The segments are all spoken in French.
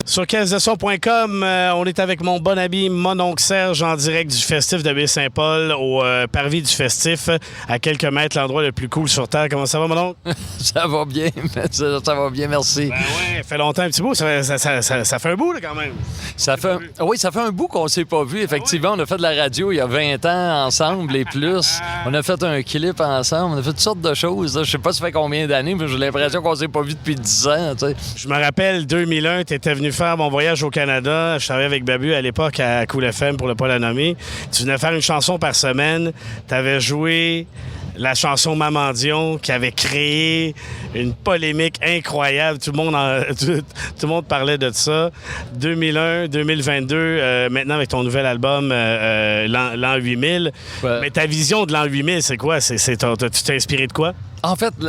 Sur caisse-de-son.com, on est avec mon bon ami mon oncle Serge en direct du festif de Baie-Saint-Paul au parvis du festif, à quelques mètres, l'endroit le plus cool sur Terre. Comment ça va, mon oncle? Ça va bien, ça va bien, merci. Ben ouais, ça fait longtemps, un petit bout. Ça fait un bout, là, quand même. Ça fait un bout qu'on s'est pas vu, effectivement. On a fait de la radio il y a 20 ans ensemble et plus. On a fait un clip ensemble, on a fait toutes sortes de choses. Là. Je sais pas ça fait combien d'années, mais j'ai l'impression qu'on s'est pas vu depuis 10 ans. Tu sais. Je me rappelle, 2001, tu étais venu faire mon voyage au Canada. Je travaillais avec Babu à l'époque à Cool FM, pour ne pas la nommer. Tu venais faire une chanson par semaine. Tu avais joué la chanson Maman Dion qui avait créé une polémique incroyable. Tout le monde parlait de ça. 2001, 2022, maintenant avec ton nouvel album l'an 8000. Ouais. Mais ta vision de l'an 8000, c'est quoi? Tu t'es inspiré de quoi? En fait, tu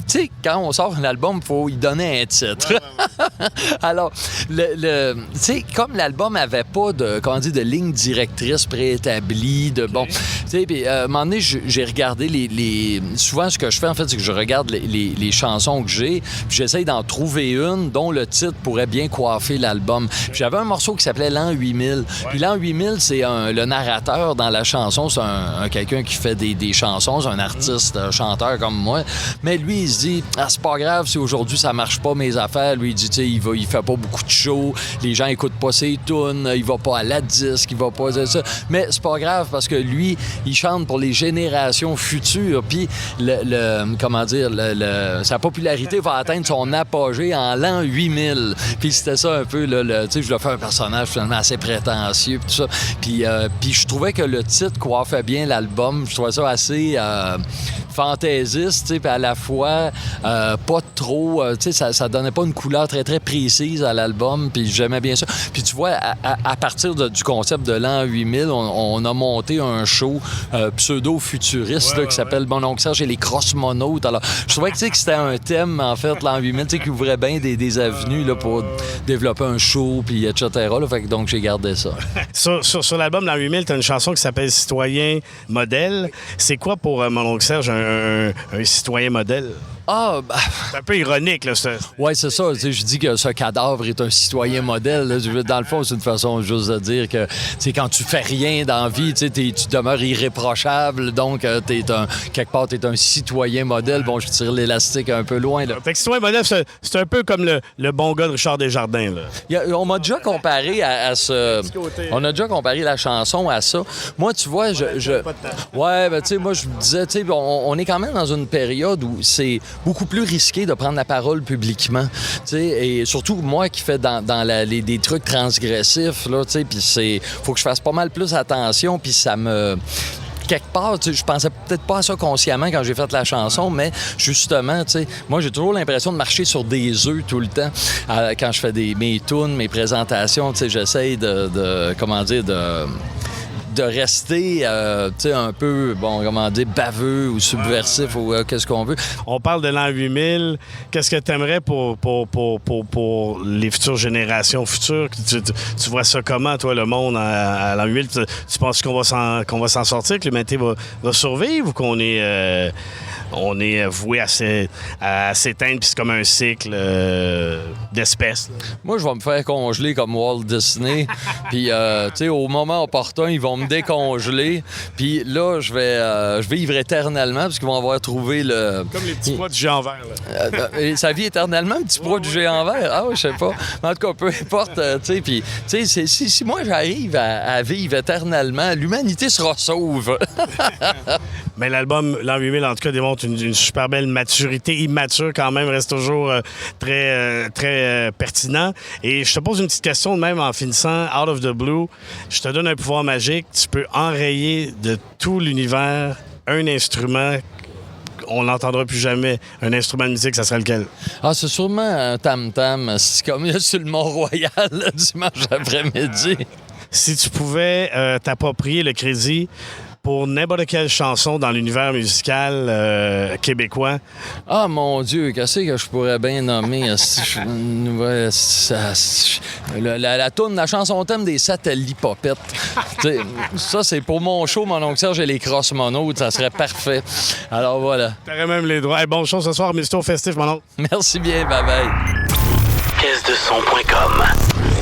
sais, quand on sort un album, il faut y donner un titre. Ouais. Alors, tu sais, comme l'album n'avait pas de ligne directrice préétablie, de bon... Tu sais, puis à un moment donné, j'ai regardé souvent, ce que je fais, en fait, c'est que je regarde les chansons que j'ai, puis j'essaye d'en trouver une dont le titre pourrait bien coiffer l'album. Puis j'avais un morceau qui s'appelait L'an 8000. Ouais. Puis L'an 8000, c'est le narrateur dans la chanson, c'est quelqu'un qui fait des chansons, c'est un artiste, chanteur comme moi. Mais lui, il se dit, c'est pas grave si aujourd'hui ça marche pas mes affaires. Lui, il dit, tu sais, il fait pas beaucoup de shows, les gens écoutent pas ses tunes, il va pas à la disque, il va pas ça. Mais c'est pas grave parce que lui, il chante pour les générations futures. Puis, sa popularité va atteindre son apogée en l'an 8000. Puis c'était ça un peu, tu sais, je voulais faire un personnage finalement assez prétentieux, puis tout ça. Puis je trouvais que le titre coiffait bien l'album. Je trouvais ça assez fantaisiste, tu sais, puis à la fois pas trop, tu sais, ça donnait pas une couleur très, très précise à l'album, puis j'aimais bien ça. Puis tu vois, à partir du concept de l'an 8000, on a monté un show pseudo-futuriste qui s'appelle Mon oncle Serge et les Crossmonautes. Alors, je trouvais que c'était un thème, en fait, l'an 8000, tu sais, qui ouvrait bien des avenues là, pour développer un show, puis etc. Là, fait que donc, j'ai gardé ça. Sur l'album l'an 8000, tu as une chanson qui s'appelle Citoyen modèle. C'est quoi pour Mon oncle Serge un citoyen modèle? C'est un peu ironique, là. Oui, c'est ça. Je dis que ce cadavre est un citoyen modèle. Là. Dans le fond, c'est une façon juste de dire que quand tu fais rien dans la vie, tu demeures irréprochable. Donc, quelque part, tu es un citoyen modèle. Bon, je tire l'élastique un peu loin. Là. Fait que citoyen modèle, c'est un peu comme le bon gars de Richard Desjardins. Là. On m'a déjà comparé à ce... On a déjà comparé la chanson à ça. Moi, tu vois, ouais, ben, tu sais, moi, je me disais, tu sais, on est quand même dans une période où c'est beaucoup plus risqué de prendre la parole publiquement. Et surtout, moi qui fais des trucs transgressifs, puis faut que je fasse pas mal plus attention, puis ça me... Quelque part, je pensais peut-être pas à ça consciemment quand j'ai fait la chanson, mais justement, moi, j'ai toujours l'impression de marcher sur des œufs tout le temps. Quand je fais mes tunes, mes présentations, j'essaye de rester un peu, baveux ou subversif ou qu'est-ce qu'on veut. On parle de l'an 8000. Qu'est-ce que tu aimerais pour les futures générations futures? Tu vois ça comment, toi, le monde à l'an 8000? Tu penses qu'on va s'en sortir, que l'humanité va survivre ou qu'on est... on est voué à s'éteindre, puis c'est comme un cycle d'espèces. Moi, je vais me faire congeler comme Walt Disney. Puis, au moment opportun, ils vont me décongeler. Puis là, je vais vivre éternellement, parce qu'ils vont avoir trouvé le... Comme les petits pois du géant vert, là. Ça vit éternellement, le petit pois du géant vert? Ah oui, je sais pas. Mais en tout cas, peu importe, puis, si moi, j'arrive à vivre éternellement, l'humanité sera sauve. Mais l'album L'an 8000, en tout cas, démontre une super belle maturité. Immature, quand même, reste toujours très pertinent. Et je te pose une petite question, même en finissant, Out of the Blue. Je te donne un pouvoir magique. Tu peux enrayer de tout l'univers un instrument. On n'entendra plus jamais. Un instrument de musique, ça serait lequel? C'est sûrement un tam-tam. C'est comme sur le Mont-Royal, dimanche après-midi. Si tu pouvais t'approprier le crédit pour n'importe quelle chanson dans l'univers musical québécois. Ah, mon Dieu, qu'est-ce que je pourrais bien nommer? La chanson thème des Satellipopettes. Ça, c'est pour mon show, mon oncle Serge et les Crossmonautes. Ça serait parfait. Alors, voilà. T'aurais même les droits. Hey, bonne chose ce soir, Misto Festif, mon oncle. Merci bien. Bye-bye. caisse de son.com.